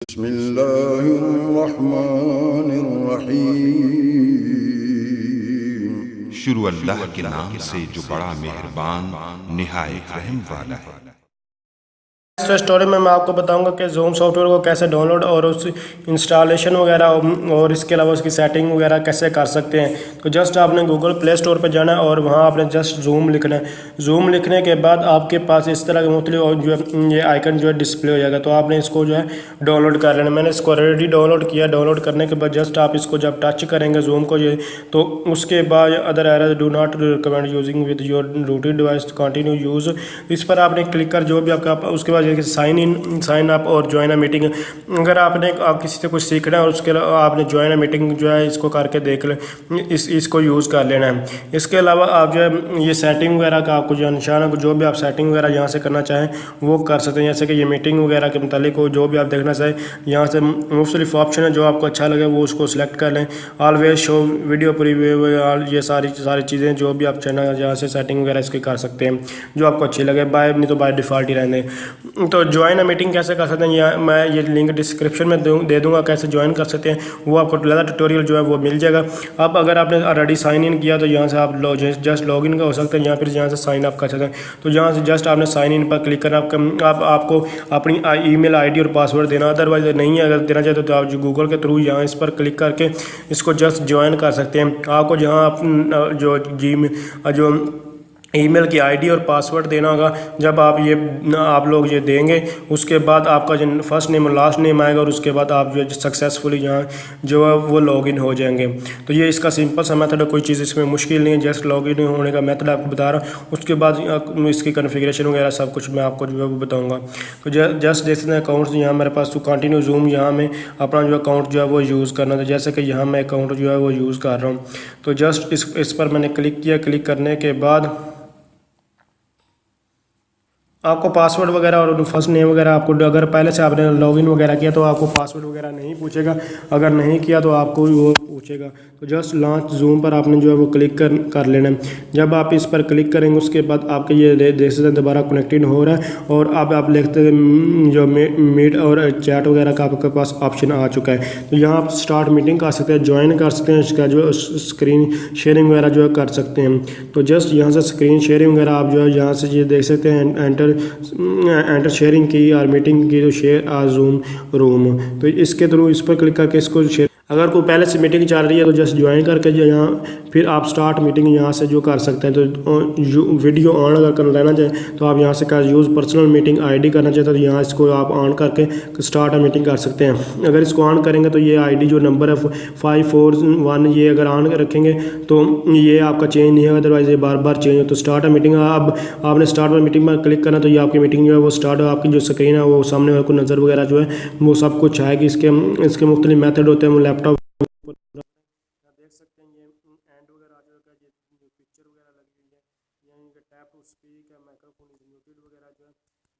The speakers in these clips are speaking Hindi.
बिस्मिल्लाहिर्रहमानिर्रहीम। शुरू अल्लाह के नाम से जो बड़ा मेहरबान निहायत रहम वाला है। इस स्टोरी में मैं आपको बताऊंगा कि जूम सॉफ्टवेयर को कैसे डाउनलोड और उस इंस्टॉलेशन वगैरह और इसके अलावा उसकी सेटिंग वगैरह कैसे कर सकते हैं। तो जस्ट आपने गूगल प्ले स्टोर पर जाना है और वहाँ आपने जस्ट जूम लिखना है। जूम लिखने के बाद आपके पास इस तरह के मुख्तलिफ जो है ये आइकन जो है डिस्प्ले हो जाएगा। तो आपने इसको जो है डाउनलोड कर लेना। मैंने इसको ऑलरेडी डाउनलोड किया। डाउनलोड करने के बाद जस्ट आप इसको जब टच करेंगे जूम को ये, तो उसके बाद other error do not recommend using with your rooted device continue use, इस पर आपने क्लिक कर जो भी आपका उसके बाद साइन अप और ज्वाइन अ मीटिंग। अगर आपने किसी से कुछ सीखना है और उसके अलावा आपने ज्वाइन अ मीटिंग जो है इसको करके देख ले, इसको यूज़ कर लेना है। इसके अलावा आप जो है ये सेटिंग वगैरह का आपको जो निशान है, जो भी आप सेटिंग वगैरह यहाँ से करना चाहें वो कर सकते हैं। जैसे कि ये मीटिंग वगैरह के मतलब हो जो भी आप देखना चाहें, यहाँ से मुख्तलिफ ऑप्शन है, जो आपको अच्छा लगे वो उसको सिलेक्ट कर लें। ऑलवेज शो वीडियो प्रीव्यू, ये सारी चीज़ें जो भी आप चाहें यहाँ से सेटिंग वगैरह इसकी कर सकते हैं जो आपको अच्छी लगे। बाय नहीं तो बाय डिफ़ॉल्ट ही रहने। तो ज्वाइन अ मीटिंग कैसे कर सकते हैं, या मैं ये लिंक डिस्क्रिप्शन में दे दूंगा कैसे ज्वाइन कर सकते हैं। वो आपको ज़्यादा ट्यूटोरियल जो है वो मिल जाएगा। अब अगर आपने ऑलरेडी साइन इन किया तो यहाँ से आप जस्ट लॉग इन हो सकते हैं या फिर यहाँ से साइन अप कर सकते हैं। तो यहाँ से जस्ट आपने साइन इन पर क्लिक करना। आपको अपनी ईमेल आईडी और पासवर्ड देना, अदरवाइज नहीं अगर देना चाहते तो आप जो गूगल के थ्रू यहाँ इस पर क्लिक करके इसको जस्ट ज्वाइन कर सकते हैं। आपको जहाँ जो जो ईमेल की आईडी और पासवर्ड देना होगा। जब आप लोग ये देंगे उसके बाद आपका जो फर्स्ट नेम और लास्ट नेम आएगा और उसके बाद आप जो सक्सेसफुली यहाँ जो है वो लॉगिन हो जाएंगे। तो ये इसका सिंपल सा मेथड है, कोई चीज़ इसमें मुश्किल नहीं है। जस्ट लॉगिन होने का मेथड आपको बता रहा हूँ, उसके बाद इसकी कॉन्फ़िगरेशन वगैरह सब कुछ मैं आपको जो है वो बताऊँगा। तो जस्ट देख सकते हैं अकाउंट्स यहाँ मेरे पास। तो कंटिन्यू जूम यहाँ में अपना जो अकाउंट जो है वो यूज़ करना था। जैसे कि यहाँ मैं अकाउंट जो है वो यूज़ कर रहा हूँ। तो जस्ट इस पर मैंने क्लिक किया। क्लिक करने के बाद आपको पासवर्ड वगैरह और फर्स्ट नेम वगैरह आपको, अगर पहले से आपने लॉगिन वगैरह किया तो आपको पासवर्ड वगैरह नहीं पूछेगा, अगर नहीं किया तो आपको वो पूछेगा। तो जस्ट लॉन्च जूम पर आपने जो है वो क्लिक कर लेना है। जब आप इस पर क्लिक करेंगे उसके बाद आपके ये देख सकते हैं दोबारा कनेक्टेड हो रहा है और अब आप लिखते हैं जो मीट और चैट वगैरह का आपके पास ऑप्शन आ चुका है। तो यहाँ आप स्टार्ट मीटिंग कर सकते हैं, ज्वाइन कर सकते हैं, इसका जो स्क्रीन शेयरिंग वगैरह जो है कर सकते हैं। तो जस्ट यहाँ से स्क्रीन शेयरिंग वगैरह आप जो है यहाँ से ये देख सकते हैं एंटर शेयरिंग की और मीटिंग की, जो शेयर आ जूम रूम। तो इसके थ्रू इस पर क्लिक करके इसको शेयर, अगर कोई पहले से मीटिंग चल रही है तो जस्ट ज्वाइन करके जो यहाँ फिर आप स्टार्ट मीटिंग यहाँ से जो कर सकते हैं। तो वीडियो ऑन अगर कर लेना चाहे तो आप यहाँ से कर यूज़ पर्सनल मीटिंग आईडी करना चाहते हैं तो यहाँ इसको आप ऑन करके स्टार्ट मीटिंग कर सकते हैं। अगर इसको ऑन करेंगे तो ये आईडी जो नंबर है 541 ये अगर ऑन रखेंगे तो ये आपका चेंज नहीं होगा, अदरवाइज ये बार बार चेंज हो। तो स्टार्ट मीटिंग अब आपने स्टार्ट मीटिंग पर क्लिक करना तो ये आपकी मीटिंग जो है वो स्टार्ट हो। आपकी जो स्क्रीन है वो सामने वाले को नज़र वगैरह जो है वो सब कुछ आएगी। इसके मुख्तलिफ मेथड होते हैं। वो लैपटॉप देख सकते हैं, ये एंड वगैरह आ जाएगा, ये पिक्चर वगैरह लगी हुई है, यहीं का टैप टू स्पीक है, माइक्रोफोन इज म्यूटेड वगैरह जो है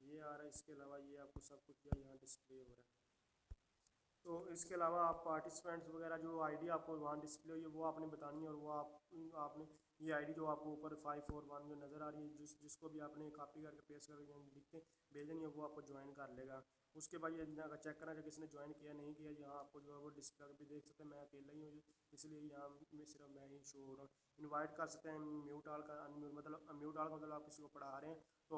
ये आ रहा है। इसके अलावा ये आपको सब कुछ जो है यहाँ डिस्प्ले हो रहा है। तो इसके अलावा आप पार्टिसिपेंट्स वगैरह जो आईडी आपको वहाँ डिस्प्ले हुई है वो आपने बतानी है, और वो आपने ये आईडी जो आपको ऊपर 541 जो नज़र आ रही है जिसको भी आपने कॉपी करके पेस्ट करके लिख के भेजनी है वो आपको ज्वाइन कर लेगा। उसके बाद ये अगर चेक करना चाहिए किसने ज्वाइन किया नहीं किया, यहाँ आपको जो है वो डिस्प्ले भी देख सकते हैं। मैं अकेला ही हूँ इसलिए यहाँ में सिर्फ मैं ही शो हो रहा हूँ। इन्वाइट कर सकते हैं, म्यूट आल का अनम्यूट म्यूट आल मतलब आप किसी को पढ़ा रहे हैं तो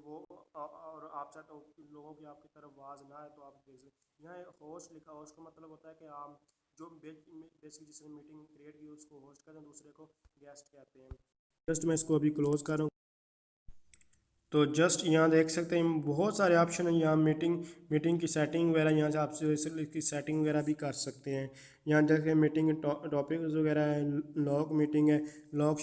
वो और आप चाहते हो लोगों की आपकी तरफ आवाज़ ना आए तो आप देख सकते। यहाँ होस्ट लिखा, होस्ट का मतलब होता है कि आप जो बेसिकली जिसने मीटिंग क्रिएट की उसको होस्ट करते हैं, दूसरे को गेस्ट कहते हैं। जस्ट मैं इसको अभी क्लोज कर रहा हूँ। तो जस्ट यहाँ देख सकते हैं बहुत सारे ऑप्शन हैं। यहाँ मीटिंग की सेटिंग वगैरह यहाँ से आप इसकी सेटिंग वगैरह भी कर सकते हैं। यहाँ देखें मीटिंग टॉपिक्स वगैरह है, लॉग मीटिंग है, लॉग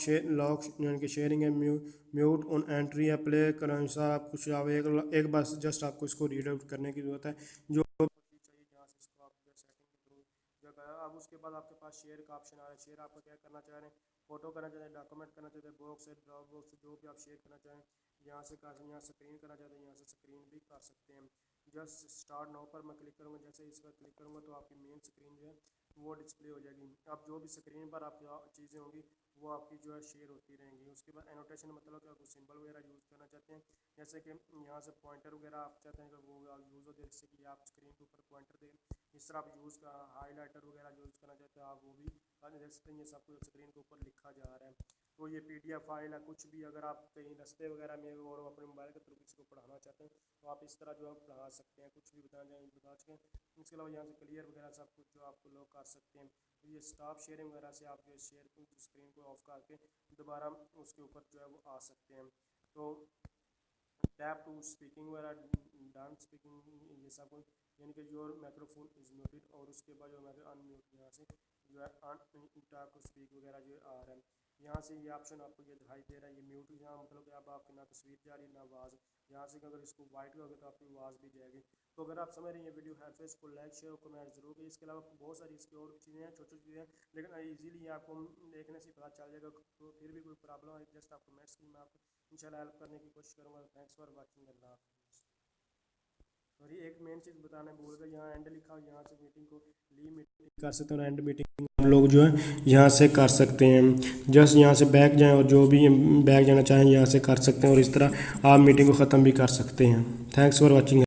यानी कि शेयरिंग है, म्यूट ऑन एंट्री है, प्ले करना अनुसार आप कुछ आप एक बार जस्ट आपको इसको रीड आउट करने की जरूरत है जो चाहिए। यहाँ से इसको आप सेटिंग के थ्रू जो करा। अब उसके बाद आपके पास शेयर का ऑप्शन आ रहा है। शेयर आपको क्या करना चाह रहे हैं, फोटो करना चाहते हैं, डॉक्यूमेंट करना चाहते हैं, बॉक्स है, ड्रॉप बॉक्स, जो भी आप शेयर करना चाहें यहाँ से कर, यहाँ स्क्रीन करना चाहते हैं यहाँ से स्क्रीन भी कर सकते हैं। जस्ट स्टार्ट नाउ पर मैं क्लिक करूँगा। जैसे इस पर क्लिक करूँगा तो आपकी मेन स्क्रीन जो है वो डिस्प्ले हो जाएगी। अब जो भी स्क्रीन पर आपकी चीज़ें होंगी वो आपकी जो है शेयर होती रहेंगी। उसके बाद एनोटेशन मतलब कि आपको सिंबल वगैरह यूज़ करना चाहते हैं, जैसे कि यहाँ से पॉइंटर वगैरह आप चाहते हैं कि वो यूज़ हो, जैसे कि आप स्क्रीन के ऊपर पॉइंटर दें, इस तरह आप यूज़ का हाईलाइटर वगैरह यूज़ करना चाहते हैं आप वो भी देख सकते हैं। ये सब कुछ स्क्रीन के ऊपर लिखा जा रहा है। तो ये PDF फाइल है, कुछ भी अगर आप कहीं रास्ते वगैरह में और अपने मोबाइल के थ्रू किसी को पढ़ाना चाहते हैं तो आप इस तरह जो है पढ़ा सकते हैं, कुछ भी बता सकें। इसके अलावा यहाँ से क्लियर वगैरह सब कुछ जो आपको लोग कर सकते हैं। तो ये स्टॉप शेयरिंग वगैरह से आप जो शेयर स्क्रीन को ऑफ करके दोबारा उसके ऊपर जो है वो आ सकते हैं। तो टैप टू स्पीकिंग वगैरह, डांस स्पीकिंग, ये सब कुछ, यानी कि योर माइक्रोफोन इज म्यूटेड, और उसके बाद जो है अनम्यूट, यहाँ से जो है टैप टू स्पीक वगैरह जो आ रहा है। यहाँ से ये ऑप्शन आपको ये दिखाई दे रहा है, ये म्यूट, यहाँ मतलब कि अब आपकी ना तस्वीर जा रही ना आवाज़। यहाँ से अगर इसको वाइट करोगे तो आपकी आवाज़ भी जाएगी। तो अगर आप समझ रहे हैं ये वीडियो हेल्प है, इसको लाइक शेयर और कमेंट जरूर करिए। इसके अलावा बहुत सारी इसकी और चीज़ें हैं, छोटी छोटी चीज़ें हैं, लेकिन ईजिली आपको देखने से पता चल जाएगा। तो फिर भी कोई प्रॉब्लम है जस्ट आप कमेंट्स की, मैं आपको इंशाल्लाह हेल्प करने की कोशिश करूँगा। थैंक्स फॉर वॉचिंग, अल्लाह हाफिज़। और ये एक मेन चीज़ बताना भूल गया, यहाँ एंड लिखा, यहाँ से मीटिंग को मीटिंग कर सकते हैं और एंड मीटिंग हम लोग जो है यहाँ से कर सकते हैं। जस्ट यहाँ से बैक जाएं और जो भी बैक जाना चाहें यहाँ से कर सकते हैं, और इस तरह आप मीटिंग को ख़त्म भी कर सकते हैं। Thanks for watching.